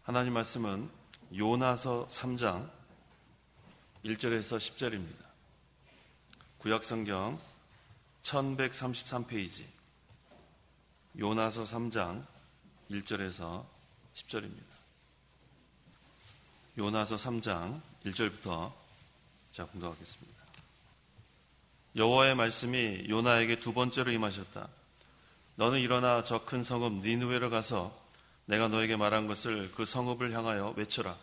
하나님 말씀은 요나서 3장 1절에서 10절입니다. 구약성경 1133페이지 요나서 3장 1절에서 10절입니다. 요나서 3장 1절부터 공독하겠습니다. 여호와의 말씀이 요나에게 두 번째로 임하셨다. 너는 일어나 저 큰 성읍 니느웨로 가서 내가 너에게 말한 것을 그 성읍을 향하여 외쳐라.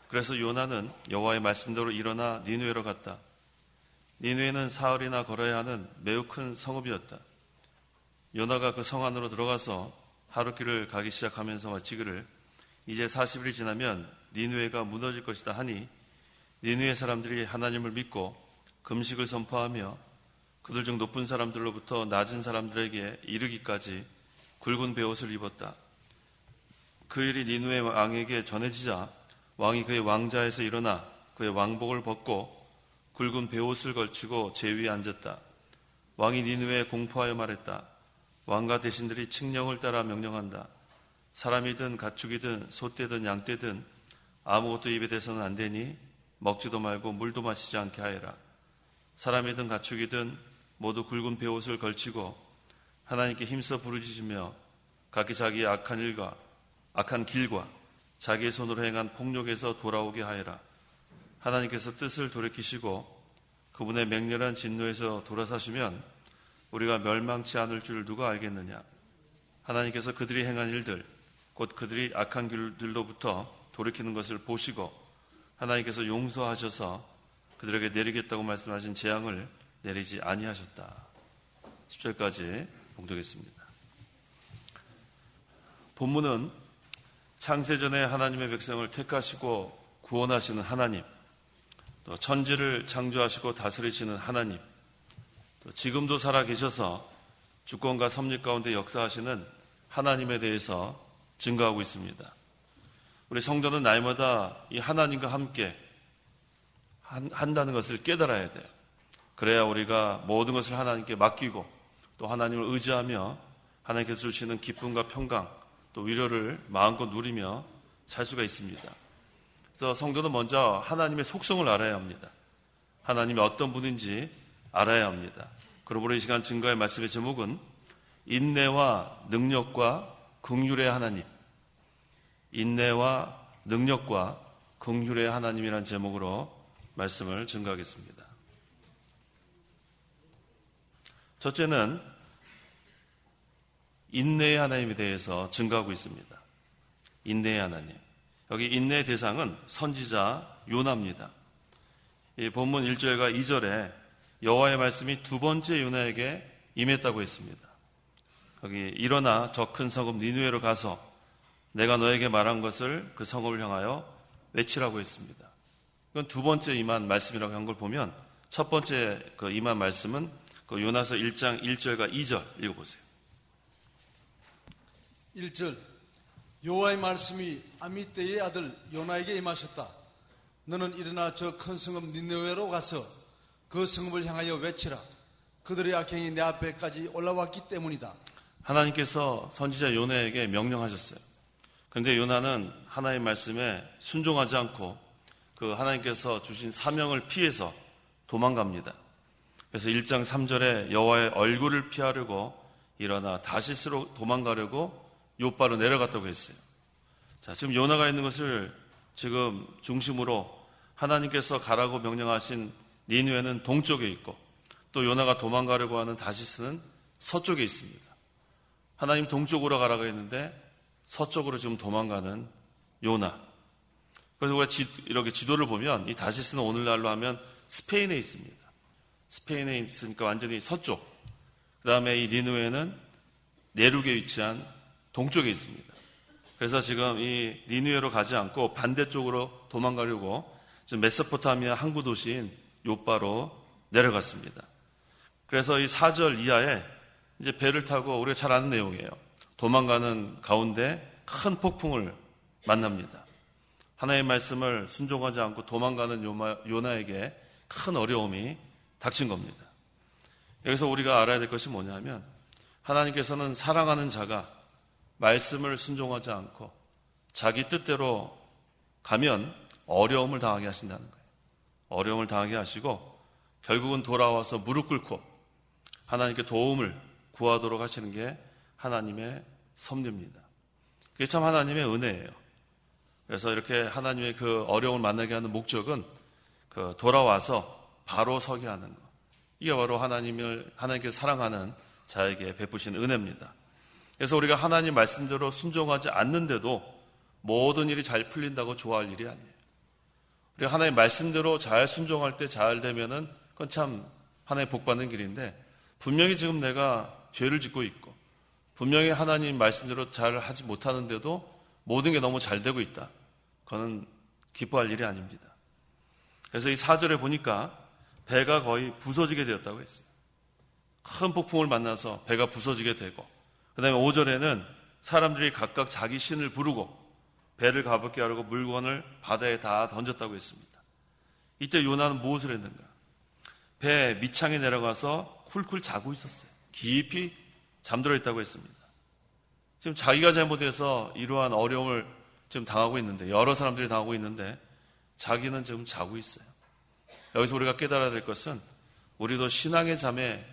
그래서 요나는 여호와의 말씀대로 일어나 니느웨로 갔다. 니느웨는 사흘이나 걸어야 하는 매우 큰 성읍이었다. 요나가 그 성 안으로 들어가서 하루길을 가기 시작하면서 마치기를 이제 40일이 지나면 니느웨가 무너질 것이다 하니 니느웨 사람들이 하나님을 믿고 금식을 선포하며 그들 중 높은 사람들로부터 낮은 사람들에게 이르기까지 굵은 베옷을 입었다. 그 일이 니느웨 왕에게 전해지자 왕이 그의 왕자에서 일어나 그의 왕복을 벗고 굵은 베옷을 걸치고 제 위에 앉았다. 왕이 니느웨에 공포하여 말했다. 왕과 대신들이 칙령을 따라 명령한다. 사람이든 가축이든 소떼든 양떼든 아무것도 입에 대서는 안 되니 먹지도 말고 물도 마시지 않게 하여라. 사람이든 가축이든 모두 굵은 베옷을 걸치고 하나님께 힘써 부르짖으며 각기 자기의 악한 길과 자기의 손으로 행한 폭력에서 돌아오게 하여라. 하나님께서 뜻을 돌이키시고 그분의 맹렬한 진노에서 돌아서시면 우리가 멸망치 않을 줄 누가 알겠느냐. 하나님께서 그들이 행한 일들 곧 그들이 악한 길들로부터 돌이키는 것을 보시고 하나님께서 용서하셔서 그들에게 내리겠다고 말씀하신 재앙을 내리지 아니하셨다. 10절까지 봉독했습니다. 본문은 창세전에 하나님의 백성을 택하시고 구원하시는 하나님, 또 천지를 창조하시고 다스리시는 하나님, 또 지금도 살아계셔서 주권과 섭리 가운데 역사하시는 하나님에 대해서 증거하고 있습니다. 우리 성도는 날마다 이 하나님과 함께 한다는 것을 깨달아야 돼요. 그래야 우리가 모든 것을 하나님께 맡기고 또 하나님을 의지하며 하나님께서 주시는 기쁨과 평강 또 위로를 마음껏 누리며 살 수가 있습니다. 그래서 성도는 먼저 하나님의 속성을 알아야 합니다. 하나님이 어떤 분인지 알아야 합니다. 그러므로 이 시간 증거의 말씀의 제목은 인내와 능력과 긍휼의 하나님, 인내와 능력과 긍휼의 하나님이라는 제목으로 말씀을 증거하겠습니다. 첫째는 인내의 하나님에 대해서 증거하고 있습니다. 인내의 하나님. 여기 인내의 대상은 선지자 요나입니다. 이 본문 1절과 2절에 여호와의 말씀이 두 번째 요나에게 임했다고 했습니다. 거기 일어나 저 큰 성읍 니느웨로 가서 내가 너에게 말한 것을 그 성읍을 향하여 외치라고 했습니다. 이건 두 번째 임한 말씀이라고 한 걸 보면 첫 번째 그 임한 말씀은 그 요나서 1장 1절과 2절 읽어보세요. 1절 여호와의 말씀이 아미떼의 아들 요나에게 임하셨다. 너는 일어나 저 큰 성읍 니느웨로 가서 그 성읍을 향하여 외치라. 그들의 악행이 내 앞에까지 올라왔기 때문이다. 하나님께서 선지자 요나에게 명령하셨어요. 그런데 요나는 하나님의 말씀에 순종하지 않고 그 하나님께서 주신 사명을 피해서 도망갑니다. 그래서 1장 3절에 여호와의 얼굴을 피하려고 일어나 다시스로 도망가려고 요바로 내려갔다고 했어요. 자, 지금 요나가 있는 것을 지금 중심으로 하나님께서 가라고 명령하신 니느웨는 동쪽에 있고 또 요나가 도망가려고 하는 다시스는 서쪽에 있습니다. 하나님 동쪽으로 가라고 했는데 서쪽으로 지금 도망가는 요나. 그래서 우리가 이렇게 지도를 보면 이 다시스는 오늘날로 하면 스페인에 있습니다. 스페인에 있으니까 완전히 서쪽. 그 다음에 이 니느웨는 내륙에 위치한 동쪽에 있습니다. 그래서 지금 이 니느웨로 가지 않고 반대쪽으로 도망가려고 지금 메소포타미아 항구 도시인 요바로 내려갔습니다. 그래서 이 4절 이하에 이제 배를 타고 우리가 잘 아는 내용이에요. 도망가는 가운데 큰 폭풍을 만납니다. 하나님의 말씀을 순종하지 않고 도망가는 요나에게 큰 어려움이 닥친 겁니다. 여기서 우리가 알아야 될 것이 뭐냐면 하나님께서는 사랑하는 자가 말씀을 순종하지 않고 자기 뜻대로 가면 어려움을 당하게 하신다는 거예요. 어려움을 당하게 하시고 결국은 돌아와서 무릎 꿇고 하나님께 도움을 구하도록 하시는 게 하나님의 섭리입니다. 그게 참 하나님의 은혜예요. 그래서 이렇게 하나님의 그 어려움을 만나게 하는 목적은 그 돌아와서 바로 서게 하는 것. 이게 바로 하나님께서 사랑하는 자에게 베푸신 은혜입니다. 그래서 우리가 하나님 말씀대로 순종하지 않는데도 모든 일이 잘 풀린다고 좋아할 일이 아니에요. 우리가 하나님 말씀대로 잘 순종할 때 잘 되면은 그건 참 하나님 복 받는 길인데, 분명히 지금 내가 죄를 짓고 있고 분명히 하나님 말씀대로 잘 하지 못하는데도 모든 게 너무 잘 되고 있다. 그거는 기뻐할 일이 아닙니다. 그래서 이 4절에 보니까 배가 거의 부서지게 되었다고 했어요. 큰 폭풍을 만나서 배가 부서지게 되고, 그 다음에 5절에는 사람들이 각각 자기 신을 부르고 배를 가볍게 하려고 물건을 바다에 다 던졌다고 했습니다. 이때 요나는 무엇을 했는가? 배 밑창에 내려가서 쿨쿨 자고 있었어요. 깊이 잠들어 있다고 했습니다. 지금 자기가 잘못해서 이러한 어려움을 지금 당하고 있는데, 여러 사람들이 당하고 있는데 자기는 지금 자고 있어요. 여기서 우리가 깨달아야 될 것은, 우리도 신앙의 잠에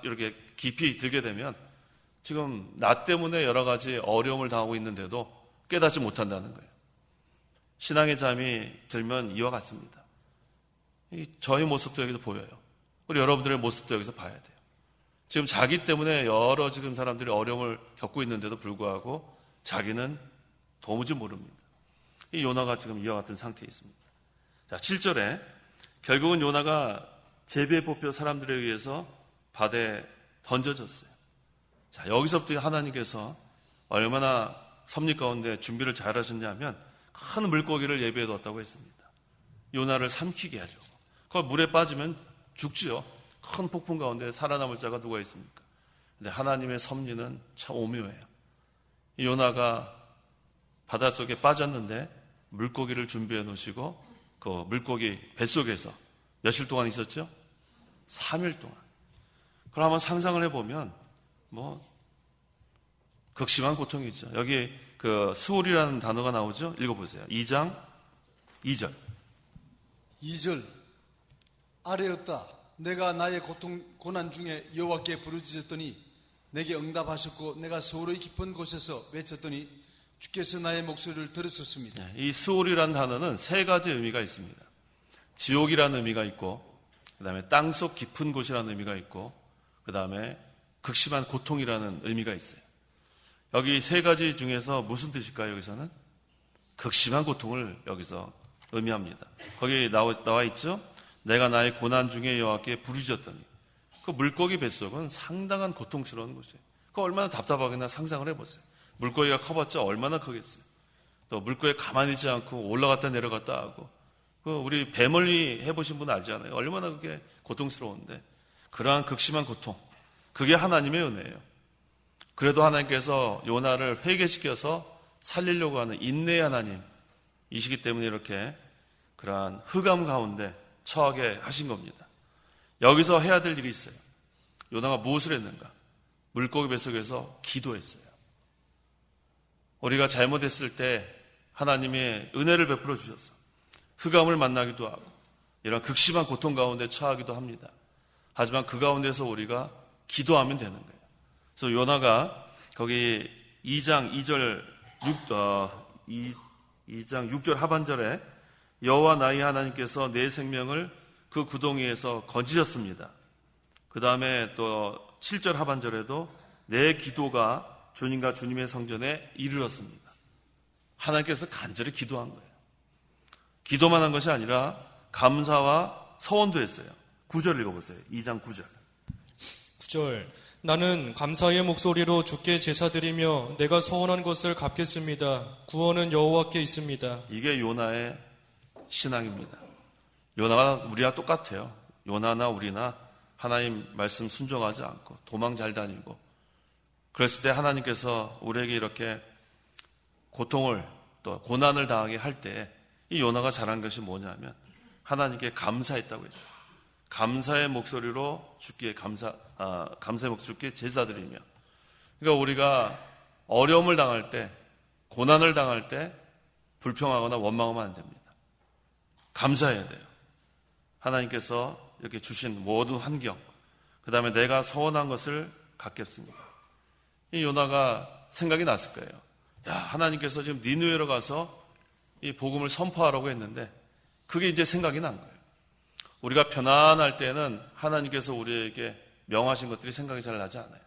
이렇게 깊이 들게 되면 지금 나 때문에 여러 가지 어려움을 당하고 있는데도 깨닫지 못한다는 거예요. 신앙의 잠이 들면 이와 같습니다. 저희 모습도 여기서 보여요. 우리 여러분들의 모습도 여기서 봐야 돼요. 지금 자기 때문에 여러 지금 사람들이 어려움을 겪고 있는데도 불구하고 자기는 도무지 모릅니다. 이 요나가 지금 이와 같은 상태에 있습니다. 자, 7절에 결국은 요나가 제비에 뽑혀 사람들에 의해서 바다에 던져졌어요. 자, 여기서부터 하나님께서 얼마나 섭리 가운데 준비를 잘 하셨냐면, 큰 물고기를 예비해 뒀다고 했습니다. 요나를 삼키게 하죠. 그걸 물에 빠지면 죽지요. 큰 폭풍 가운데 살아남을 자가 누가 있습니까? 근데 하나님의 섭리는 참 오묘해요. 이 요나가 바닷속에 빠졌는데 물고기를 준비해 놓으시고 그 물고기 뱃속에서 며칠 동안 있었죠? 3일 동안. 그걸 한번 상상을 해보면 극심한 고통이죠. 여기 그 스올이라는 단어가 나오죠? 읽어보세요. 2장 2절. 2절. 아뢰었다. 내가 나의 고난 중에 여호와께 부르짖었더니 내게 응답하셨고, 내가 서울의 깊은 곳에서 외쳤더니 주께서 나의 목소리를 들으셨습니다. 이 스올이라는 단어는 세 가지 의미가 있습니다. 지옥이라는 의미가 있고, 그 다음에 땅속 깊은 곳이라는 의미가 있고, 그 다음에 극심한 고통이라는 의미가 있어요. 여기 세 가지 중에서 무슨 뜻일까요? 여기서는 극심한 고통을 여기서 의미합니다. 거기 나와 있죠? 내가 나의 고난 중에 여호와께 부르짖었더니. 그 물고기 뱃속은 상당한 고통스러운 곳이에요. 그 얼마나 답답하겠나 상상을 해보세요. 물고기가 커봤자 얼마나 크겠어요. 또 물고기 가만히 있지 않고 올라갔다 내려갔다 하고, 우리 배멀리 해보신 분 알잖아요. 얼마나 그게 고통스러운데, 그러한 극심한 고통, 그게 하나님의 은혜예요. 그래도 하나님께서 요나를 회개시켜서 살리려고 하는 인내의 하나님이시기 때문에 이렇게 그러한 흑암 가운데 처하게 하신 겁니다. 여기서 해야 될 일이 있어요. 요나가 무엇을 했는가? 물고기 뱃속에서 기도했어요. 우리가 잘못했을 때 하나님의 은혜를 베풀어 주셔서 흑암을 만나기도 하고 이런 극심한 고통 가운데 처하기도 합니다. 하지만 그 가운데서 우리가 기도하면 되는 거예요. 그래서 요나가 거기 2장 6절 하반절에 여호와 나의 하나님께서 내 생명을 그 구덩이에서 건지셨습니다. 그 다음에 또 7절 하반절에도 내 기도가 주님과 주님의 성전에 이르렀습니다. 하나님께서 간절히 기도한 거예요. 기도만 한 것이 아니라 감사와 서원도 했어요. 9절 읽어보세요. 2장 9절. 9절. 나는 감사의 목소리로 주께 제사드리며 내가 서원한 것을 갚겠습니다. 구원은 여호와께 있습니다. 이게 요나의 신앙입니다. 요나가 우리와 똑같아요. 요나나 우리나 하나님 말씀 순종하지 않고 도망 잘 다니고, 그랬을 때 하나님께서 우리에게 이렇게 고통을 또 고난을 당하게 할 때 이 요나가 잘한 것이 뭐냐면 하나님께 감사했다고 했어요. 감사의 목소리로 주께 감사의 목소리 주께 제사드리며. 그러니까 우리가 어려움을 당할 때 고난을 당할 때 불평하거나 원망하면 안 됩니다. 감사해야 돼요. 하나님께서 이렇게 주신 모든 환경, 그 다음에 내가 서원한 것을 갖겠습니다. 이 요나가 생각이 났을 거예요. 야, 하나님께서 지금 니느웨로 가서 이 복음을 선포하라고 했는데 그게 이제 생각이 난 거예요. 우리가 편안할 때는 하나님께서 우리에게 명하신 것들이 생각이 잘 나지 않아요.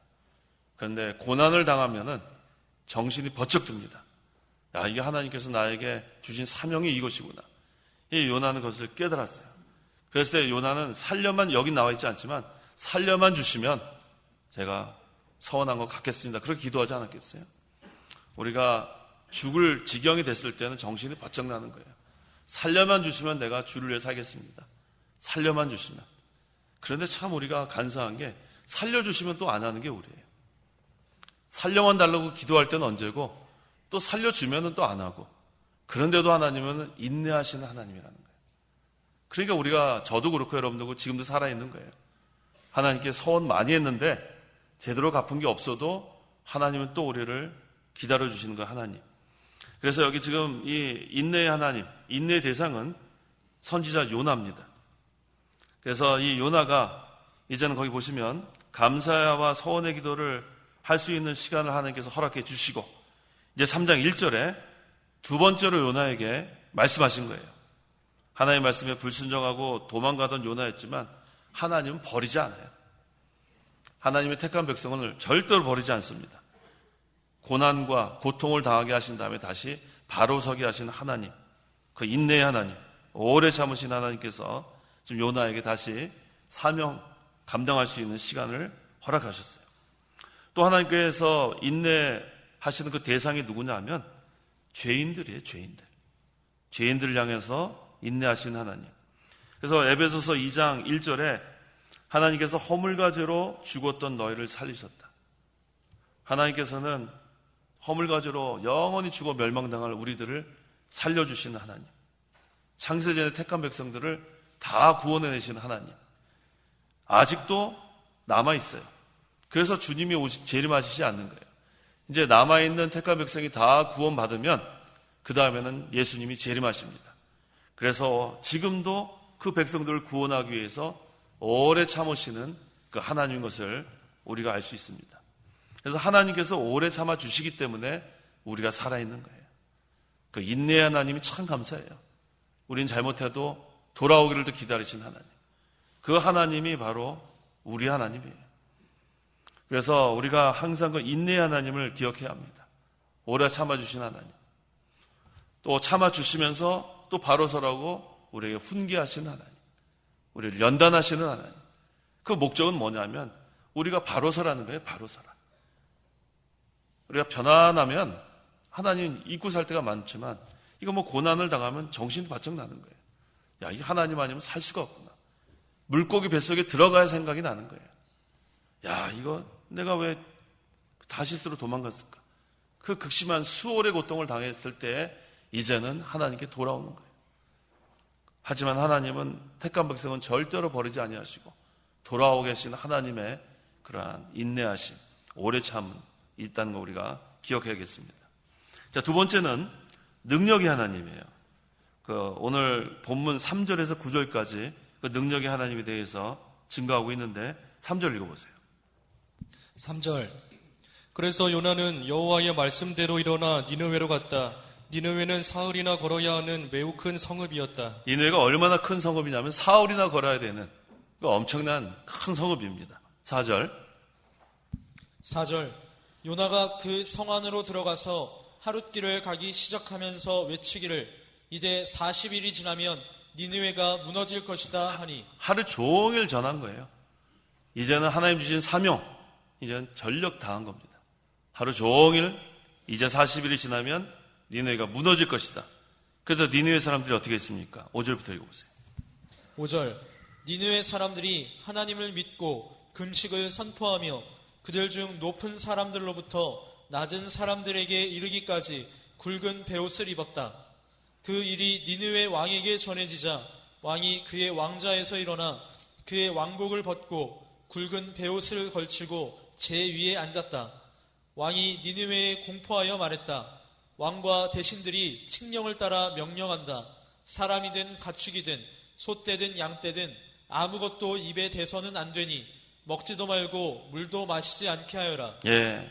그런데 고난을 당하면은 정신이 번쩍 듭니다. 야, 이게 하나님께서 나에게 주신 사명이 이것이구나. 이 요나는 그것을 깨달았어요. 그랬을 때 요나는 살려만, 여기 나와 있지 않지만 살려만 주시면 제가 서원한 거 갖겠습니다. 그렇게 기도하지 않았겠어요? 우리가 죽을 지경이 됐을 때는 정신이 바짝 나는 거예요. 살려만 주시면 내가 주를 위해 살겠습니다. 살려만 주시면. 그런데 참 우리가 간사한 게 살려주시면 또 안 하는 게 우리예요. 살려만 달라고 기도할 때는 언제고 또 살려주면 또 안 하고, 그런데도 하나님은 인내하시는 하나님이라는 거예요. 그러니까 우리가, 저도 그렇고 여러분들도 지금도 살아있는 거예요. 하나님께 서원 많이 했는데 제대로 갚은 게 없어도 하나님은 또 우리를 기다려주시는 거예요. 하나님. 그래서 여기 지금 이 인내의 하나님, 인내의 대상은 선지자 요나입니다. 그래서 이 요나가 이제는 거기 보시면 감사와 서원의 기도를 할 수 있는 시간을 하나님께서 허락해 주시고, 이제 3장 1절에 두 번째로 요나에게 말씀하신 거예요. 하나님의 말씀에 불순종하고 도망가던 요나였지만 하나님은 버리지 않아요. 하나님의 택한 백성을 절대로 버리지 않습니다. 고난과 고통을 당하게 하신 다음에 다시 바로 서게 하신 하나님, 그 인내의 하나님, 오래 참으신 하나님께서 지금 요나에게 다시 사명 감당할 수 있는 시간을 허락하셨어요. 또 하나님께서 인내하시는 그 대상이 누구냐 하면 죄인들이에요. 죄인들을 향해서 인내하시는 하나님. 그래서 에베소서 2장 1절에 하나님께서 허물과 죄로 죽었던 너희를 살리셨다. 하나님께서는 허물과 죄로 영원히 죽어 멸망당할 우리들을 살려주시는 하나님, 창세전에 택한 백성들을 다 구원해내시는 하나님, 아직도 남아있어요. 그래서 주님이 재림하시지 않는 거예요. 이제 남아있는 택한 백성이 다 구원받으면 그 다음에는 예수님이 재림하십니다. 그래서 지금도 그 백성들을 구원하기 위해서 오래 참으시는 그 하나님인 것을 우리가 알 수 있습니다. 그래서 하나님께서 오래 참아 주시기 때문에 우리가 살아있는 거예요. 그 인내의 하나님이 참 감사해요. 우리는 잘못해도 돌아오기를 또 기다리신 하나님, 그 하나님이 바로 우리 하나님이에요. 그래서 우리가 항상 그 인내의 하나님을 기억해야 합니다. 오래 참아주신 하나님, 또 참아주시면서 또 바로 서라고 우리에게 훈계하시는 하나님, 우리를 연단하시는 하나님. 그 목적은 뭐냐면 우리가 바로 서라는 거예요. 바로 서라. 우리가 편안하면 하나님 잊고 살 때가 많지만 이거 뭐 고난을 당하면 정신이 바짝 나는 거예요. 야, 이 하나님 아니면 살 수가 없구나. 물고기 뱃속에 들어가야 생각이 나는 거예요. 야, 이거 내가 왜 다시스로 도망갔을까? 그 극심한 수월의 고통을 당했을 때 이제는 하나님께 돌아오는 거예요. 하지만 하나님은 택한 백성은 절대로 버리지 아니하시고 돌아오고 계신 하나님의 그러한 인내하심, 오래 참은 있다는 거 우리가 기억해야겠습니다. 자, 두 번째는 능력의 하나님이에요. 오늘 본문 3절에서 9절까지 그 능력의 하나님에 대해서 증거하고 있는데 3절 읽어보세요. 3절. 그래서 요나는 여호와의 말씀대로 일어나 니느웨로 갔다. 니느웨는 사흘이나 걸어야 하는 매우 큰 성읍이었다. 니느웨가 얼마나 큰 성읍이냐면 사흘이나 걸어야 되는 그 엄청난 큰 성읍입니다. 4절. 4절. 요나가 그 성 안으로 들어가서 하룻길을 가기 시작하면서 외치기를 이제 40일이 지나면 니느웨가 무너질 것이다 하니, 하루 종일 전한 거예요. 이제는 하나님 주신 사명, 이제는 전력 다한 겁니다. 하루 종일 이제 40일이 지나면 니느웨가 무너질 것이다. 그래서 니느웨 사람들이 어떻게 했습니까? 5절부터 읽어보세요. 5절. 니느웨 사람들이 하나님을 믿고 금식을 선포하며 그들 중 높은 사람들로부터 낮은 사람들에게 이르기까지 굵은 베옷을 입었다. 그 일이 니느웨 왕에게 전해지자 왕이 그의 왕자에서 일어나 그의 왕복을 벗고 굵은 베옷을 걸치고 제 위에 앉았다. 왕이 니느웨에 공포하여 말했다. 왕과 대신들이 칙령을 따라 명령한다. 사람이든 가축이든 소떼든 양떼든 아무것도 입에 대서는 안 되니 먹지도 말고 물도 마시지 않게 하여라. 예,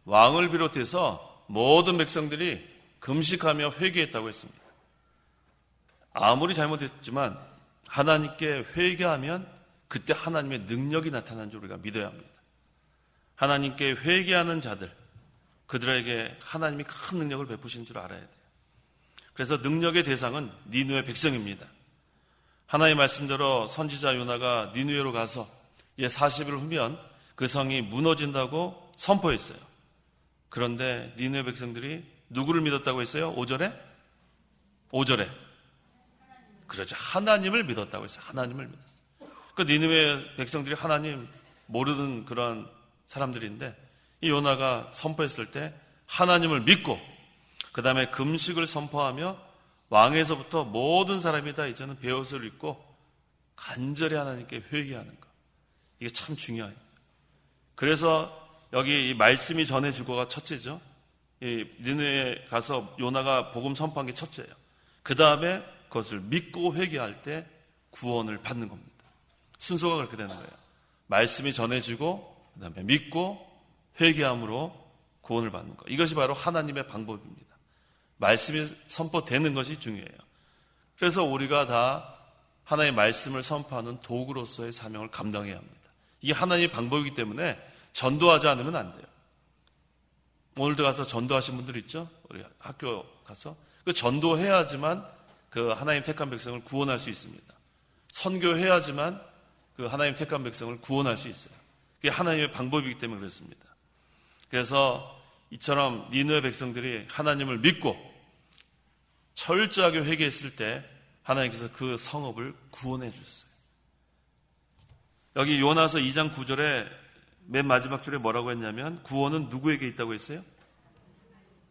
왕을 비롯해서 모든 백성들이 금식하며 회개했다고 했습니다. 아무리 잘못했지만 하나님께 회개하면 그때 하나님의 능력이 나타나는 줄 우리가 믿어야 합니다. 하나님께 회개하는 자들, 그들에게 하나님이 큰 능력을 베푸시는 줄 알아야 돼요. 그래서 능력의 대상은 니느웨 백성입니다. 하나님의 말씀대로 선지자 요나가 니느웨로 가서 이제 40일 후면 그 성이 무너진다고 선포했어요. 그런데 니느웨 백성들이 누구를 믿었다고 했어요? 5절에? 그렇죠. 하나님을 믿었다고 했어요. 하나님을 믿었어요. 그 니느웨 백성들이 하나님 모르는 그런 사람들인데 이 요나가 선포했을 때 하나님을 믿고 그 다음에 금식을 선포하며 왕에서부터 모든 사람이 다 이제는 베옷을 입고 간절히 하나님께 회개하는 것. 이게 참 중요해요. 그래서 여기 이 말씀이 전해지고가 첫째죠. 이 니느웨에 가서 요나가 복음 선포한 게 첫째예요. 그 다음에 그것을 믿고 회개할 때 구원을 받는 겁니다. 순서가 그렇게 되는 거예요. 말씀이 전해지고 그 다음에 믿고 회개함으로 구원을 받는 것. 이것이 바로 하나님의 방법입니다. 말씀이 선포되는 것이 중요해요. 그래서 우리가 다 하나님의 말씀을 선포하는 도구로서의 사명을 감당해야 합니다. 이게 하나님의 방법이기 때문에 전도하지 않으면 안 돼요. 오늘도 가서 전도하신 분들 있죠? 우리 학교 가서 그 전도해야지만 그 하나님 택한 백성을 구원할 수 있습니다. 선교해야지만 그 하나님 택한 백성을 구원할 수 있어요. 그게 하나님의 방법이기 때문에 그렇습니다. 그래서 이처럼 니느웨 백성들이 하나님을 믿고 철저하게 회개했을 때 하나님께서 그 성읍을 구원해 주셨어요. 여기 요나서 2장 9절에 맨 마지막 줄에 뭐라고 했냐면 구원은 누구에게 있다고 했어요?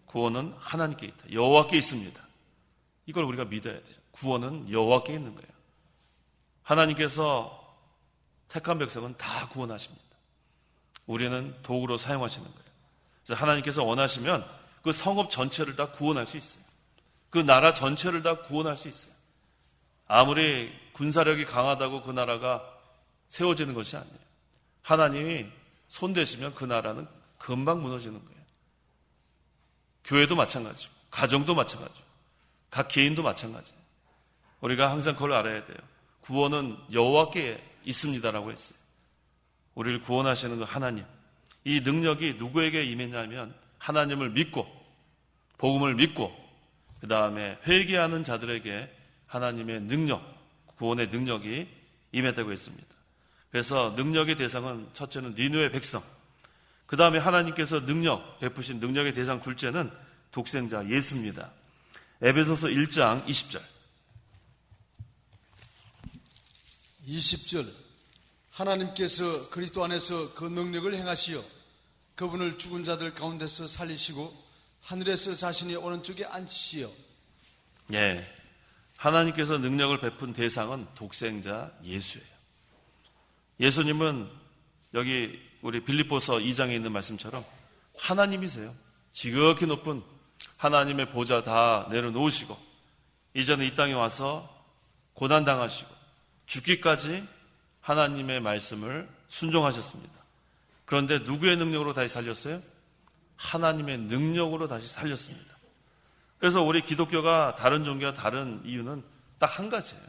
구원은 하나님께 있다. 여호와께 있습니다. 이걸 우리가 믿어야 돼요. 구원은 여호와께 있는 거예요. 하나님께서 택한 백성은 다 구원하십니다. 우리는 도구로 사용하시는 거예요. 그래서 하나님께서 원하시면 그 성읍 전체를 다 구원할 수 있어요. 그 나라 전체를 다 구원할 수 있어요. 아무리 군사력이 강하다고 그 나라가 세워지는 것이 아니에요. 하나님이 손대시면 그 나라는 금방 무너지는 거예요. 교회도 마찬가지고 가정도 마찬가지고 각 개인도 마찬가지예요. 우리가 항상 그걸 알아야 돼요. 구원은 여호와께 있습니다라고 했어요. 우리를 구원하시는 그 하나님. 이 능력이 누구에게 임했냐면 하나님을 믿고 복음을 믿고 그 다음에 회개하는 자들에게 하나님의 능력, 구원의 능력이 임했다고 했습니다. 그래서 능력의 대상은 첫째는 니느웨 백성, 그 다음에 하나님께서 능력 베푸신 능력의 대상 둘째는 독생자 예수입니다. 에베소서 1장 20절 20절 하나님께서 그리스도 안에서 그 능력을 행하시어 그분을 죽은 자들 가운데서 살리시고 하늘에서 자신이 오른쪽에 앉히시어. 예, 하나님께서 능력을 베푼 대상은 독생자 예수예요. 예수님은 여기 우리 빌립보서 2장에 있는 말씀처럼 하나님이세요. 지극히 높은 하나님의 보좌 다 내려놓으시고 이제는 이 땅에 와서 고난당하시고 죽기까지 하나님의 말씀을 순종하셨습니다. 그런데 누구의 능력으로 다시 살렸어요? 하나님의 능력으로 다시 살렸습니다. 그래서 우리 기독교가 다른 종교와 다른 이유는 딱 한 가지예요.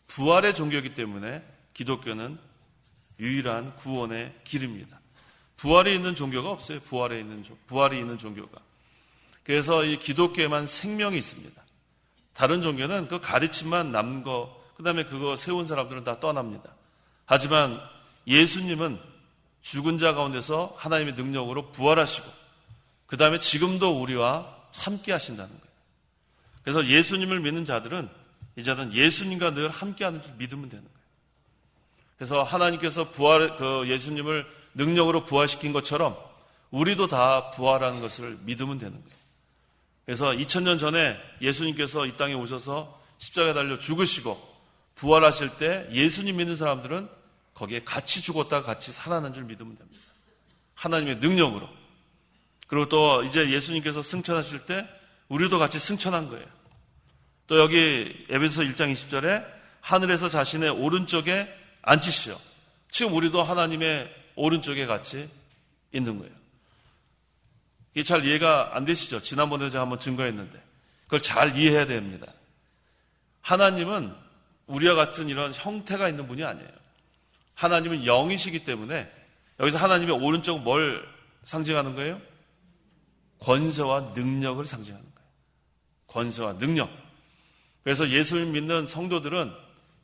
부활의 종교이기 때문에 기독교는 유일한 구원의 길입니다. 부활이 있는 종교가 없어요. 부활이 있는 종교가. 그래서 이 기독교에만 생명이 있습니다. 다른 종교는 그 가르침만 남는 거, 그 다음에 그거 세운 사람들은 다 떠납니다. 하지만 예수님은 죽은 자 가운데서 하나님의 능력으로 부활하시고 그 다음에 지금도 우리와 함께 하신다는 거예요. 그래서 예수님을 믿는 자들은 이제는 예수님과 늘 함께하는 줄 믿으면 되는 거예요. 그래서 하나님께서 예수님을 능력으로 부활시킨 것처럼 우리도 다 부활하는 것을 믿으면 되는 거예요. 그래서 2000년 전에 예수님께서 이 땅에 오셔서 십자가에 달려 죽으시고 부활하실 때 예수님 믿는 사람들은 거기에 같이 죽었다가 같이 살아난 줄 믿으면 됩니다. 하나님의 능력으로. 그리고 또 이제 예수님께서 승천하실 때 우리도 같이 승천한 거예요. 또 여기 에베소서 1장 20절에 하늘에서 자신의 오른쪽에 앉히시오. 지금 우리도 하나님의 오른쪽에 같이 있는 거예요. 이게 잘 이해가 안 되시죠? 지난번에 제가 한번 증거했는데 그걸 잘 이해해야 됩니다. 하나님은 우리와 같은 이런 형태가 있는 분이 아니에요. 하나님은 영이시기 때문에 여기서 하나님의 오른쪽 뭘 상징하는 거예요? 권세와 능력을 상징하는 거예요. 권세와 능력. 그래서 예수님 믿는 성도들은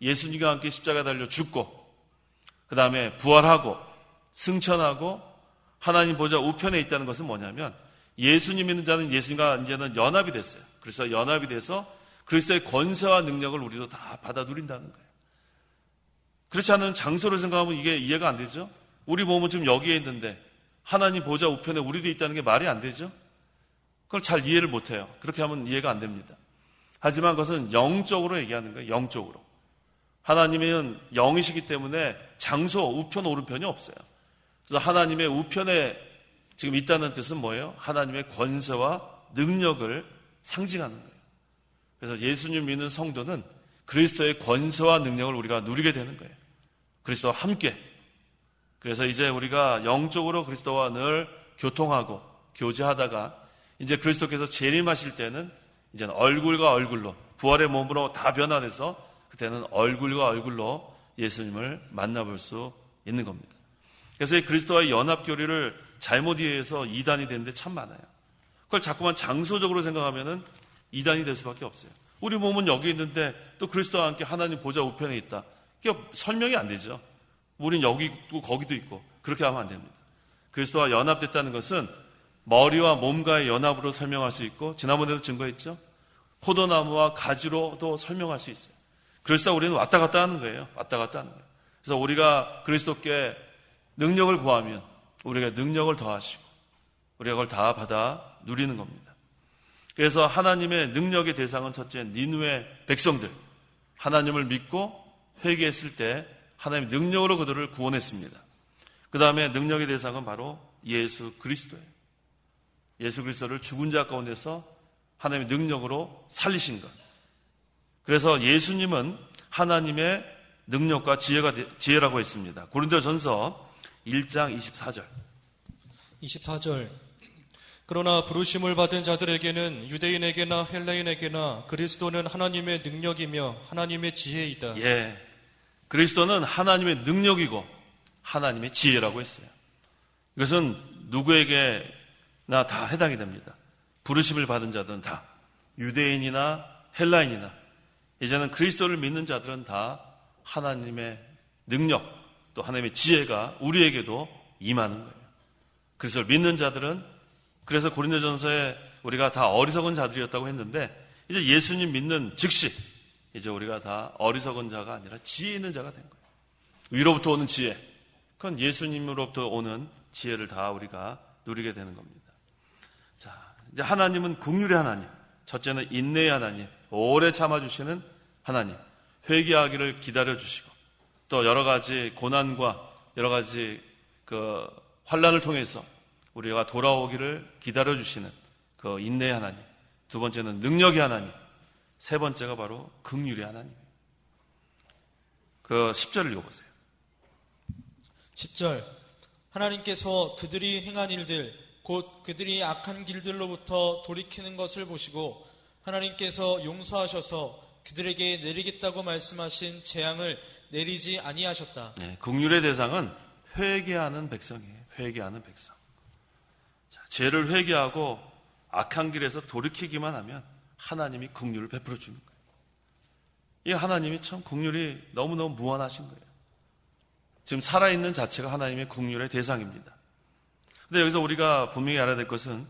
예수님과 함께 십자가에 달려 죽고 그 다음에 부활하고 승천하고 하나님 보좌 우편에 있다는 것은 뭐냐면 예수님 믿는 자는 예수님과 이제는 연합이 됐어요. 그래서 연합이 돼서 그리스도의 권세와 능력을 우리도 다 받아 누린다는 거예요. 그렇지 않은 장소를 생각하면 이게 이해가 안 되죠? 우리 몸은 지금 여기에 있는데 하나님 보좌 우편에 우리도 있다는 게 말이 안 되죠? 그걸 잘 이해를 못 해요. 그렇게 하면 이해가 안 됩니다. 하지만 그것은 영적으로 얘기하는 거예요. 영적으로. 하나님은 영이시기 때문에 장소, 우편, 오른편이 없어요. 그래서 하나님의 우편에 지금 있다는 뜻은 뭐예요? 하나님의 권세와 능력을 상징하는 거예요. 그래서 예수님 믿는 성도는 그리스도의 권세와 능력을 우리가 누리게 되는 거예요. 그리스도와 함께. 그래서 이제 우리가 영적으로 그리스도와 늘 교통하고 교제하다가 이제 그리스도께서 재림하실 때는 이제는 얼굴과 얼굴로 부활의 몸으로 다 변화돼서 그때는 얼굴과 얼굴로 예수님을 만나볼 수 있는 겁니다. 그래서 이 그리스도와의 연합교리를 잘못 이해해서 이단이 되는데 참 많아요. 그걸 자꾸만 장소적으로 생각하면은 이단이 될 수밖에 없어요. 우리 몸은 여기 있는데 또 그리스도와 함께 하나님 보좌 우편에 있다. 이게 설명이 안 되죠. 우린 여기 있고 거기도 있고 그렇게 하면 안 됩니다. 그리스도와 연합됐다는 것은 머리와 몸과의 연합으로 설명할 수 있고 지난번에도 증거했죠. 포도나무와 가지로도 설명할 수 있어요. 그리스도와 우리는 왔다 갔다 하는 거예요. 왔다 갔다 하는 거예요. 그래서 우리가 그리스도께 능력을 구하면 우리가 능력을 더하시고 우리가 그걸 다 받아 누리는 겁니다. 그래서 하나님의 능력의 대상은 첫째 니느웨 백성들, 하나님을 믿고 회개했을 때 하나님의 능력으로 그들을 구원했습니다. 그 다음에 능력의 대상은 바로 예수 그리스도예요. 예수 그리스도를 죽은 자 가운데서 하나님의 능력으로 살리신 것. 그래서 예수님은 하나님의 능력과 지혜라고 했습니다. 고린도전서 1장 24절. 24절. 그러나 부르심을 받은 자들에게는 유대인에게나 헬라인에게나 그리스도는 하나님의 능력이며 하나님의 지혜이다. 예. 그리스도는 하나님의 능력이고 하나님의 지혜라고 했어요. 이것은 누구에게나 다 해당이 됩니다. 부르심을 받은 자들은 다 유대인이나 헬라인이나 이제는 그리스도를 믿는 자들은 다 하나님의 능력 또 하나님의 지혜가 우리에게도 임하는 거예요. 그리스도를 믿는 자들은 그래서 고린도전서에 우리가 다 어리석은 자들이었다고 했는데 이제 예수님 믿는 즉시 이제 우리가 다 어리석은 자가 아니라 지혜 있는 자가 된 거예요. 위로부터 오는 지혜. 그건 예수님으로부터 오는 지혜를 다 우리가 누리게 되는 겁니다. 자, 이제 하나님은 긍휼의 하나님. 첫째는 인내의 하나님. 오래 참아주시는 하나님. 회개하기를 기다려주시고 또 여러 가지 고난과 여러 가지 환난을 통해서 우리가 돌아오기를 기다려주시는 그 인내의 하나님. 두 번째는 능력의 하나님. 세 번째가 바로 긍휼의 하나님. 10절을 읽어보세요. 10절. 하나님께서 그들이 행한 일들 곧 그들이 악한 길들로부터 돌이키는 것을 보시고 하나님께서 용서하셔서 그들에게 내리겠다고 말씀하신 재앙을 내리지 아니하셨다. 네, 긍휼의 대상은 회개하는 백성이에요. 회개하는 백성. 자, 죄를 회개하고 악한 길에서 돌이키기만 하면 하나님이 긍휼을 베풀어 주는 거예요. 이 하나님이 참 긍휼이 너무너무 무한하신 거예요. 지금 살아있는 자체가 하나님의 긍휼의 대상입니다. 근데 여기서 우리가 분명히 알아야 될 것은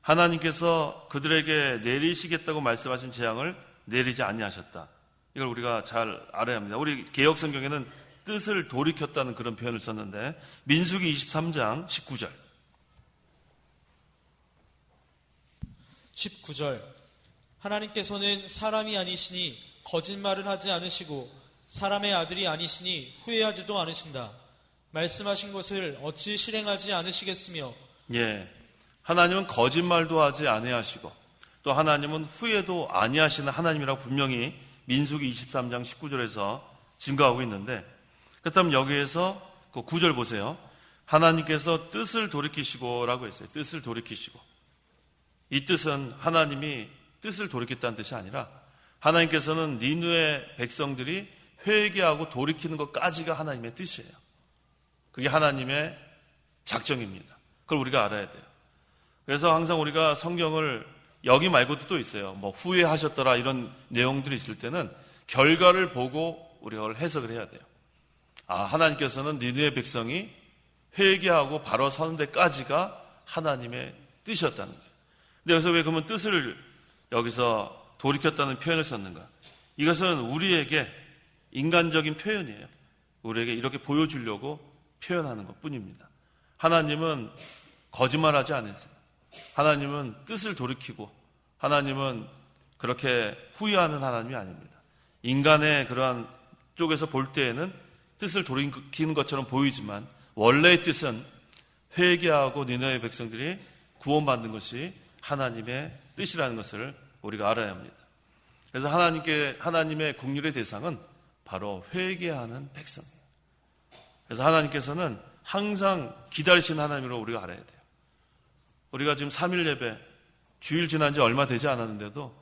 하나님께서 그들에게 내리시겠다고 말씀하신 재앙을 내리지 아니하셨다. 이걸 우리가 잘 알아야 합니다. 우리 개역 성경에는 뜻을 돌이켰다는 그런 표현을 썼는데 민수기 23장 19절. 19절. 하나님께서는 사람이 아니시니 거짓말을 하지 않으시고 사람의 아들이 아니시니 후회하지도 않으신다. 말씀하신 것을 어찌 실행하지 않으시겠으며. 예, 하나님은 거짓말도 하지 아니하시고 또 하나님은 후회도 아니하시는 하나님이라고 분명히 민수기 23장 19절에서 증거하고 있는데, 그렇다면 여기에서 그 9절 보세요. 하나님께서 뜻을 돌이키시고 라고 했어요. 뜻을 돌이키시고. 이 뜻은 하나님이 뜻을 돌이켰다는 뜻이 아니라 하나님께서는 니느웨 백성들이 회개하고 돌이키는 것까지가 하나님의 뜻이에요. 그게 하나님의 작정입니다. 그걸 우리가 알아야 돼요. 그래서 항상 우리가 성경을 여기 말고도 또 있어요. 뭐 후회하셨더라 이런 내용들이 있을 때는 결과를 보고 우리가 그걸 해석을 해야 돼요. 하나님께서는 니느웨 백성이 회개하고 바로 서는 데까지가 하나님의 뜻이었다는 거예요. 근데 여기서 왜 그러면 뜻을 여기서 돌이켰다는 표현을 썼는가? 이것은 우리에게 인간적인 표현이에요. 우리에게 이렇게 보여주려고 표현하는 것 뿐입니다. 하나님은 거짓말하지 않으세요. 하나님은 뜻을 돌이키고 하나님은 그렇게 후회하는 하나님이 아닙니다. 인간의 그러한 쪽에서 볼 때에는 뜻을 돌이키는 것처럼 보이지만 원래의 뜻은 회개하고 니느웨 백성들이 구원받는 것이 하나님의 뜻이라는 것을 우리가 알아야 합니다. 그래서 하나님의 국률의 대상은 바로 회개하는 백성이에요. 그래서 하나님께서는 항상 기다리시는 하나님으로 우리가 알아야 돼요. 우리가 지금 3일 예배, 주일 지난 지 얼마 되지 않았는데도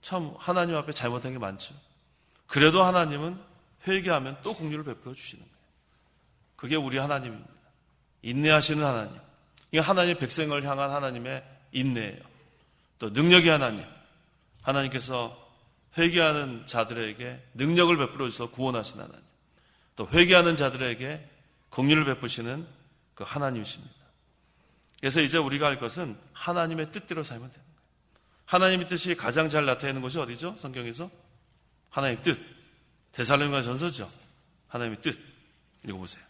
참 하나님 앞에 잘못한 게 많죠. 그래도 하나님은 회개하면 또 긍휼을 베풀어 주시는 거예요. 그게 우리 하나님입니다. 인내하시는 하나님. 이게 하나님의 백성을 향한 하나님의 인내예요. 또 능력의 하나님. 하나님께서 회개하는 자들에게 능력을 베풀어 주셔서 구원하시는 하나님. 또 회개하는 자들에게 긍휼을 베푸시는 그 하나님이십니다. 그래서 이제 우리가 할 것은 하나님의 뜻대로 살면 되는 거예요. 하나님의 뜻이 가장 잘 나타내는 것이 어디죠? 성경에서? 하나님의 뜻. 데살로니가전서죠. 하나님의 뜻. 읽어보세요.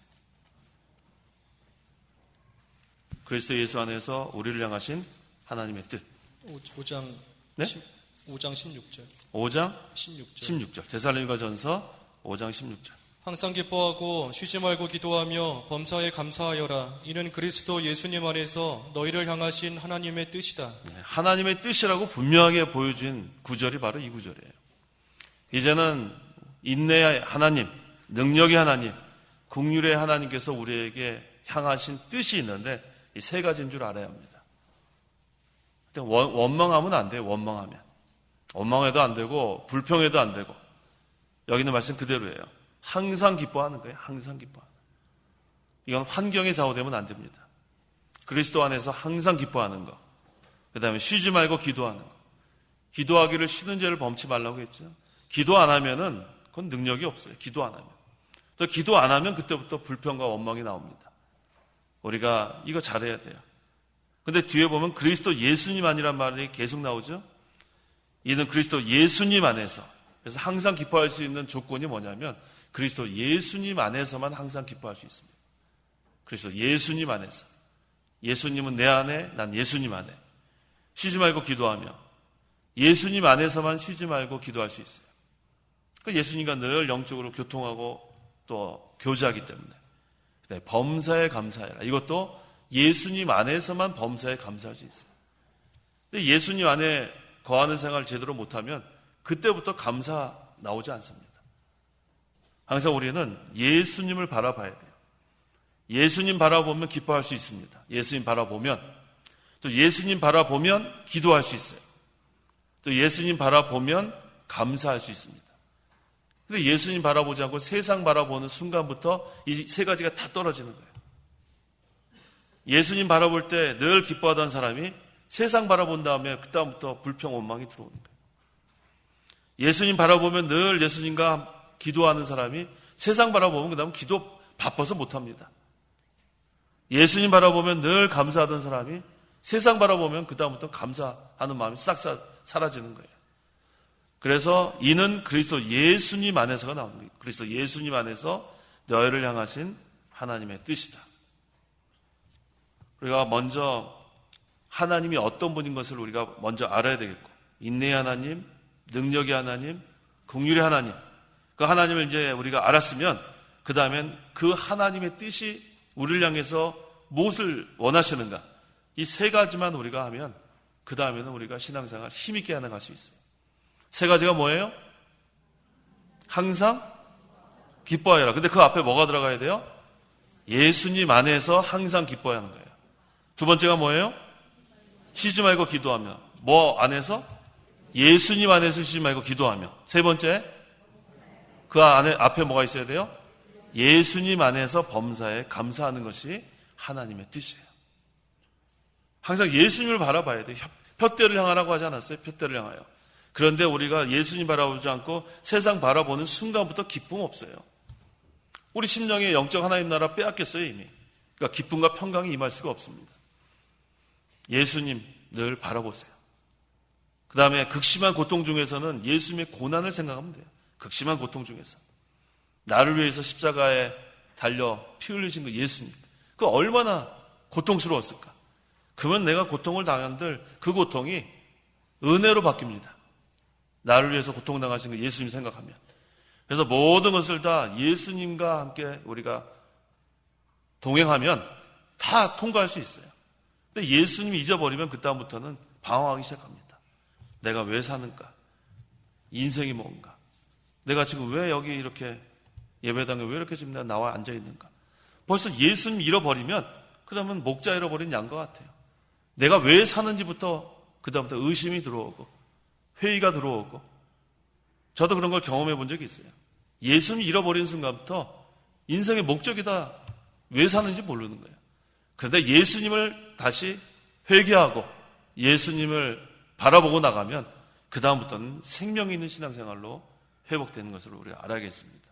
그리스도 예수 안에서 우리를 향하신 하나님의 뜻. 5장 네? 5장 16절. 5장 16절. 16절. 데살로니가전서 5장 16절. 항상 기뻐하고 쉬지 말고 기도하며 범사에 감사하여라. 이는 그리스도 예수님 안에서 너희를 향하신 하나님의 뜻이다. 하나님의 뜻이라고 분명하게 보여준 구절이 바로 이 구절이에요. 이제는 인내의 하나님, 능력의 하나님, 긍휼의 하나님께서 우리에게 향하신 뜻이 있는데 이 세 가지인 줄 알아야 합니다. 원망하면 안 돼요. 원망하면. 원망해도 안 되고 불평해도 안 되고 여기는 말씀 그대로예요. 항상 기뻐하는 거예요. 항상 기뻐하는. 이건 환경에 좌우되면 안 됩니다. 그리스도 안에서 항상 기뻐하는 거. 그 다음에 쉬지 말고 기도하는 거. 기도하기를 쉬는 죄를 범치 말라고 했죠. 기도 안 하면은 그건 능력이 없어요. 기도 안 하면. 또 기도 안 하면 그때부터 불평과 원망이 나옵니다. 우리가 이거 잘해야 돼요. 근데 뒤에 보면 그리스도 예수님 안이란 말이 계속 나오죠. 이는 그리스도 예수님 안에서. 그래서 항상 기뻐할 수 있는 조건이 뭐냐면 그리스도 예수님 안에서만 항상 기뻐할 수 있습니다. 그리스도 예수님 안에서. 예수님은 내 안에, 난 예수님 안에. 쉬지 말고 기도하며 예수님 안에서만 쉬지 말고 기도할 수 있어요. 그러니까 예수님과 늘 영적으로 교통하고 또 교제하기 때문에. 범사에 감사해라. 이것도 예수님 안에서만 범사에 감사할 수 있어요. 근데 예수님 안에 거하는 생활을 제대로 못하면 그때부터 감사 나오지 않습니다. 항상 우리는 예수님을 바라봐야 돼요. 예수님 바라보면 기뻐할 수 있습니다. 예수님 바라보면 또 예수님 바라보면 기도할 수 있어요. 또 예수님 바라보면 감사할 수 있습니다. 근데 예수님 바라보지 않고 세상 바라보는 순간부터 이 세 가지가 다 떨어지는 거예요. 예수님 바라볼 때 늘 기뻐하던 사람이 세상 바라본 다음에 그다음부터 불평, 원망이 들어오는 거예요. 예수님 바라보면 늘 예수님과 기도하는 사람이 세상 바라보면 그 다음 기도 바빠서 못합니다. 예수님 바라보면 늘 감사하던 사람이 세상 바라보면 그 다음부터 감사하는 마음이 싹 사라지는 거예요. 그래서 이는 그리스도 예수님 안에서가 나오는 거예요. 그리스도 예수님 안에서 너희를 향하신 하나님의 뜻이다. 우리가 먼저 하나님이 어떤 분인 것을 우리가 먼저 알아야 되겠고, 인내의 하나님, 능력의 하나님, 긍휼의 하나님, 그 하나님을 이제 우리가 알았으면 그 다음엔 그 하나님의 뜻이 우리를 향해서 무엇을 원하시는가, 이 세 가지만 우리가 하면 그 다음에는 우리가 신앙생활 힘있게 해나갈 수 있어요. 세 가지가 뭐예요? 항상 기뻐하여라. 근데 그 앞에 뭐가 들어가야 돼요? 예수님 안에서 항상 기뻐해야 하는 거예요. 두 번째가 뭐예요? 쉬지 말고 기도하며. 뭐 안에서? 예수님 안에서 쉬지 말고 기도하며. 세 번째, 그 안에 앞에 뭐가 있어야 돼요? 예수님 안에서 범사에 감사하는 것이 하나님의 뜻이에요. 항상 예수님을 바라봐야 돼요. 푯대를 향하라고 하지 않았어요? 푯대를 향하여. 그런데 우리가 예수님 바라보지 않고 세상 바라보는 순간부터 기쁨 없어요. 우리 심령에 영적 하나님 나라 빼앗겼어요, 이미. 그러니까 기쁨과 평강이 임할 수가 없습니다. 예수님 늘 바라보세요. 그 다음에 극심한 고통 중에서는 예수님의 고난을 생각하면 돼요. 극심한 고통 중에서. 나를 위해서 십자가에 달려 피 흘리신 그 예수님. 그 얼마나 고통스러웠을까. 그러면 내가 고통을 당한들 그 고통이 은혜로 바뀝니다. 나를 위해서 고통당하신 그 예수님 생각하면. 그래서 모든 것을 다 예수님과 함께 우리가 동행하면 다 통과할 수 있어요. 근데 예수님이 잊어버리면 그다음부터는 방황하기 시작합니다. 내가 왜 사는가? 인생이 뭔가? 내가 지금 왜 여기 이렇게 예배당에 왜 이렇게 지금 나와 앉아있는가? 벌써 예수님 잃어버리면 그 다음은 목자 잃어버린 양과 같아요. 내가 왜 사는지부터 그 다음부터 의심이 들어오고 회의가 들어오고 저도 그런 걸 경험해 본 적이 있어요. 예수님 잃어버린 순간부터 인생의 목적이 다 왜 사는지 모르는 거예요. 그런데 예수님을 다시 회개하고 예수님을 바라보고 나가면 그 다음부터는 생명 있는 신앙생활로 회복되는 것을 우리가 알아야겠습니다.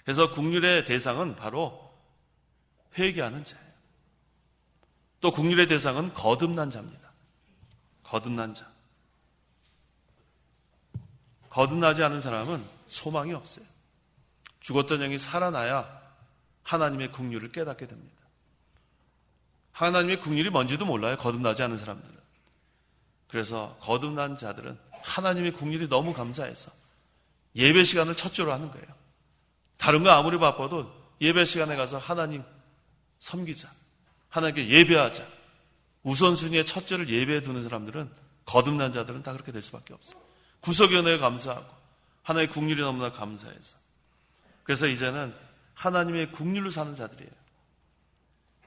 그래서 국률의 대상은 바로 회개하는 자예요. 또 국률의 대상은 거듭난 자입니다. 거듭난 자. 거듭나지 않은 사람은 소망이 없어요. 죽었던 영이 살아나야 하나님의 국률을 깨닫게 됩니다. 하나님의 국률이 뭔지도 몰라요. 거듭나지 않은 사람들은. 그래서 거듭난 자들은 하나님의 국률이 너무 감사해서 예배 시간을 첫째로 하는 거예요. 다른 거 아무리 바빠도 예배 시간에 가서 하나님 섬기자. 하나님께 예배하자. 우선순위의 첫째를 예배해 두는 사람들은 거듭난 자들은 다 그렇게 될 수밖에 없어요. 구속의 은혜에 감사하고 하나님의 국률이 너무나 감사해서. 그래서 이제는 하나님의 국률로 사는 자들이에요.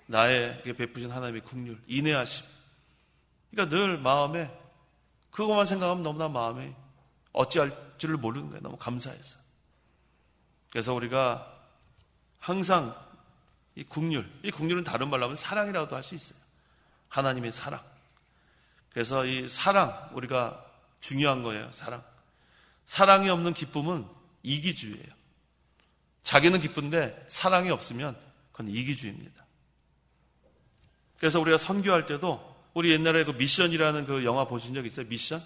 나에게 베푸신 하나님의 국률, 인내하심. 그러니까 늘 마음에 그것만 생각하면 너무나 마음에 어찌할지를 모르는 거예요. 너무 감사해서. 그래서 우리가 항상 이 국률은 다른 말로 하면 사랑이라고도 할 수 있어요. 하나님의 사랑. 그래서 이 사랑, 우리가 중요한 거예요. 사랑. 사랑이 없는 기쁨은 이기주의예요. 자기는 기쁜데 사랑이 없으면 그건 이기주의입니다. 그래서 우리가 선교할 때도 우리 옛날에 그 미션이라는 그 영화 보신 적 있어요? 미션?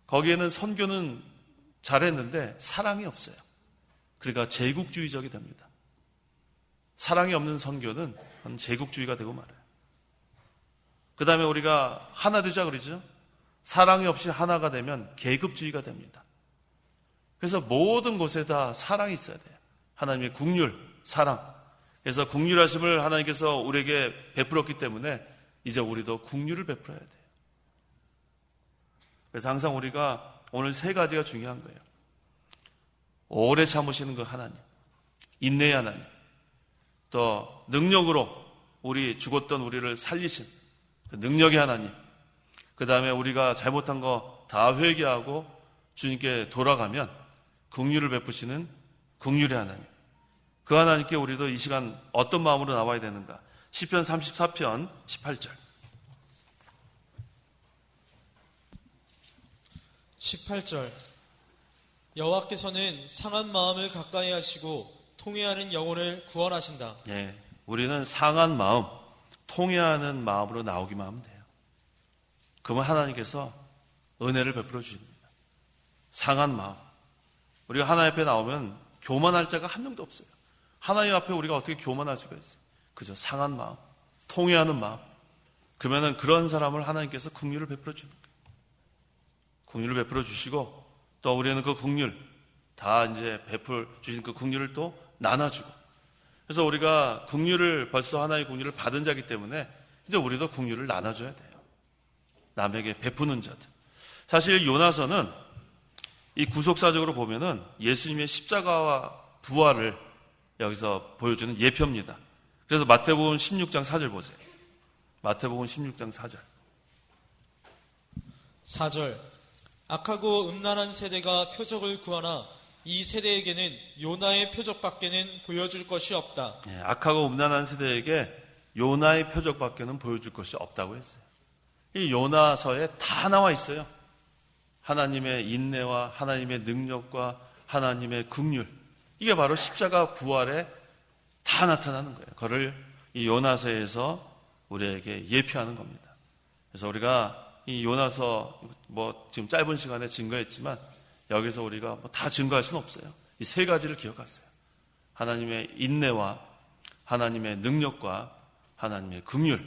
거기에는 선교는 잘했는데 사랑이 없어요. 그러니까 제국주의적이 됩니다. 사랑이 없는 선교는 제국주의가 되고 말아요. 그 다음에 우리가 하나 되자 그러죠? 사랑이 없이 하나가 되면 계급주의가 됩니다. 그래서 모든 곳에 다 사랑이 있어야 돼요. 하나님의 국률, 사랑. 그래서 국률하심을 하나님께서 우리에게 베풀었기 때문에 이제 우리도 국률을 베풀어야 돼요. 그래서 항상 우리가 오늘 세 가지가 중요한 거예요. 오래 참으시는 그 하나님, 인내의 하나님, 또 능력으로 우리 죽었던 우리를 살리신 그 능력의 하나님, 그 다음에 우리가 잘못한 거 다 회개하고 주님께 돌아가면 국률을 베푸시는 국률의 하나님. 그 하나님께 우리도 이 시간 어떤 마음으로 나와야 되는가? 시편 34편 18절. 18절. 여호와께서는 상한 마음을 가까이 하시고 통회하는 영혼을 구원하신다. 네, 우리는 상한 마음, 통회하는 마음으로 나오기만 하면 돼요. 그러면 하나님께서 은혜를 베풀어 주십니다. 상한 마음. 우리가 하나님 앞에 나오면 교만할 자가 한 명도 없어요. 하나님 앞에 우리가 어떻게 교만할 수가 있어요? 그저 상한 마음, 통회하는 마음. 그러면은 그런 사람을 하나님께서 긍휼을 베풀어 주는 거예요. 긍휼을 베풀어 주시고 또 우리는 그 긍휼 다 이제 베풀 주신 그 긍휼을 또 나눠주고. 그래서 우리가 긍휼을 벌써 하나의 긍휼을 받은 자이기 때문에 이제 우리도 긍휼을 나눠줘야 돼요. 남에게 베푸는 자들. 사실 요나서는 이 구속사적으로 보면은 예수님의 십자가와 부활을 여기서 보여주는 예표입니다. 그래서 마태복음 16장 4절 보세요. 마태복음 16장 4절. 4절. 악하고 음란한 세대가 표적을 구하나 이 세대에게는 요나의 표적밖에는 보여줄 것이 없다. 예, 악하고 음란한 세대에게 요나의 표적밖에는 보여줄 것이 없다고 했어요. 이 요나서에 다 나와 있어요. 하나님의 인내와 하나님의 능력과 하나님의 긍휼. 이게 바로 십자가 부활에 다 나타나는 거예요. 그거를 이 요나서에서 우리에게 예표하는 겁니다. 그래서 우리가 이 요나서 지금 짧은 시간에 증거했지만 여기서 우리가 다 증거할 수는 없어요. 이 세 가지를 기억하세요. 하나님의 인내와 하나님의 능력과 하나님의 긍휼.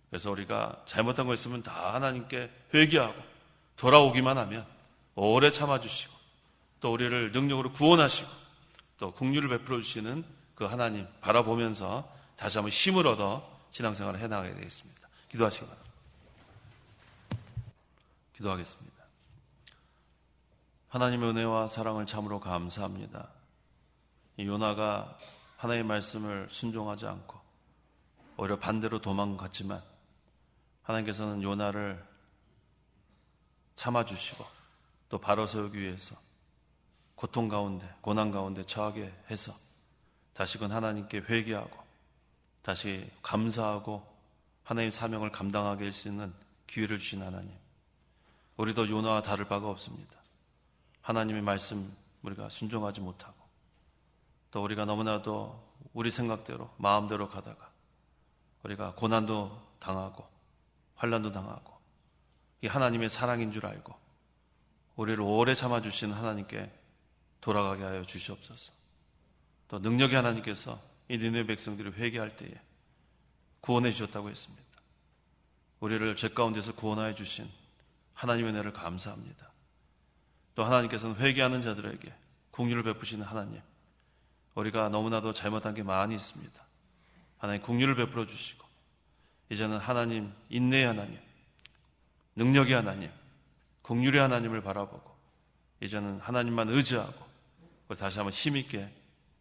그래서 우리가 잘못한 거 있으면 다 하나님께 회개하고 돌아오기만 하면 오래 참아주시고 또 우리를 능력으로 구원하시고 또 긍휼을 베풀어 주시는 그 하나님 바라보면서 다시 한번 힘을 얻어 신앙생활을 해나가야 되겠습니다. 기도하시기 바랍니다. 기도하겠습니다. 하나님의 은혜와 사랑을 참으로 감사합니다. 이 요나가 하나님의 말씀을 순종하지 않고 오히려 반대로 도망갔지만 하나님께서는 요나를 참아주시고 또 바로 세우기 위해서 고통 가운데 고난 가운데 처하게 해서 다시금 하나님께 회개하고 다시 감사하고 하나님의 사명을 감당하게 할 수 있는 기회를 주신 하나님, 우리도 요나와 다를 바가 없습니다. 하나님의 말씀 우리가 순종하지 못하고 또 우리가 너무나도 우리 생각대로 마음대로 가다가 우리가 고난도 당하고 환난도 당하고 이 하나님의 사랑인 줄 알고 우리를 오래 참아주시는 하나님께 돌아가게 하여 주시옵소서. 또 능력의 하나님께서 이 니느웨 백성들이 회개할 때에 구원해 주셨다고 했습니다. 우리를 죄 가운데서 구원하여 주신 하나님의 은혜를 감사합니다. 또 하나님께서는 회개하는 자들에게 긍휼을 베푸시는 하나님, 우리가 너무나도 잘못한 게 많이 있습니다. 하나님 긍휼을 베풀어 주시고 이제는 하나님 인내의 하나님, 능력의 하나님, 긍휼의 하나님을 바라보고 이제는 하나님만 의지하고 우리 다시 한번 힘있게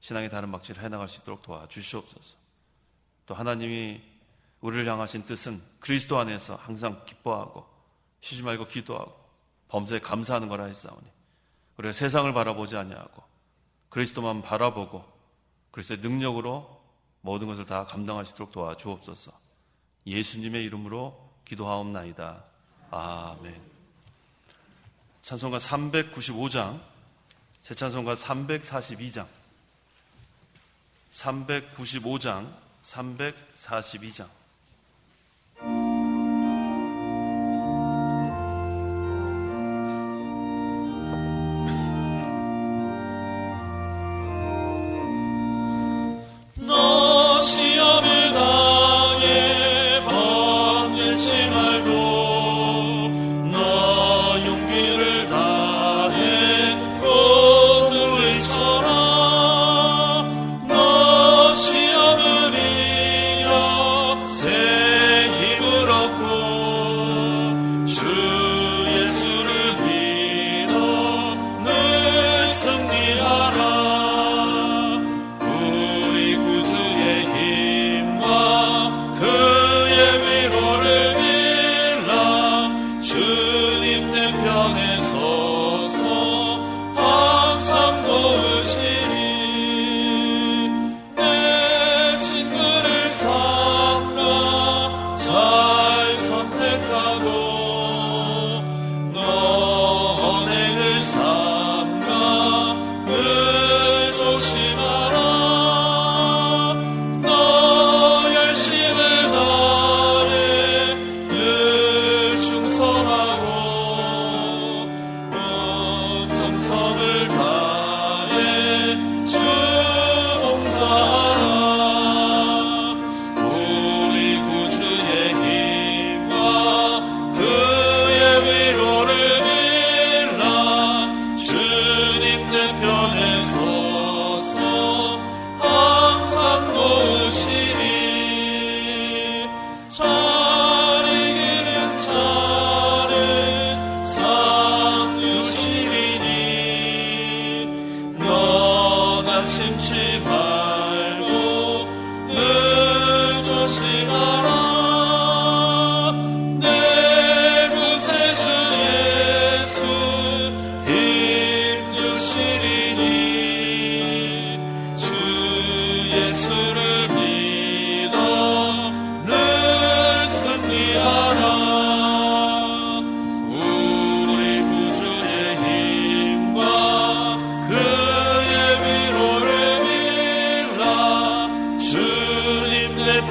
신앙의 다른 막지를 해나갈 수 있도록 도와주시옵소서. 또 하나님이 우리를 향하신 뜻은 그리스도 안에서 항상 기뻐하고 쉬지 말고 기도하고 범사에 감사하는 거라 했사오니 우리가 세상을 바라보지 아니하고 그리스도만 바라보고 그리스도의 능력으로 모든 것을 다 감당할 수 있도록 도와주옵소서. 예수님의 이름으로 기도하옵나이다. 아멘. 찬송가 395장, 새 찬송가 342장, 395장, 342장. 너 시험을 당해 범일치 말고 너 용기를 다해 꼭 물리쳐라. 너 시험을 이겨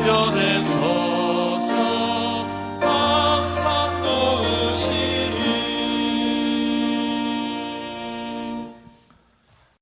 편에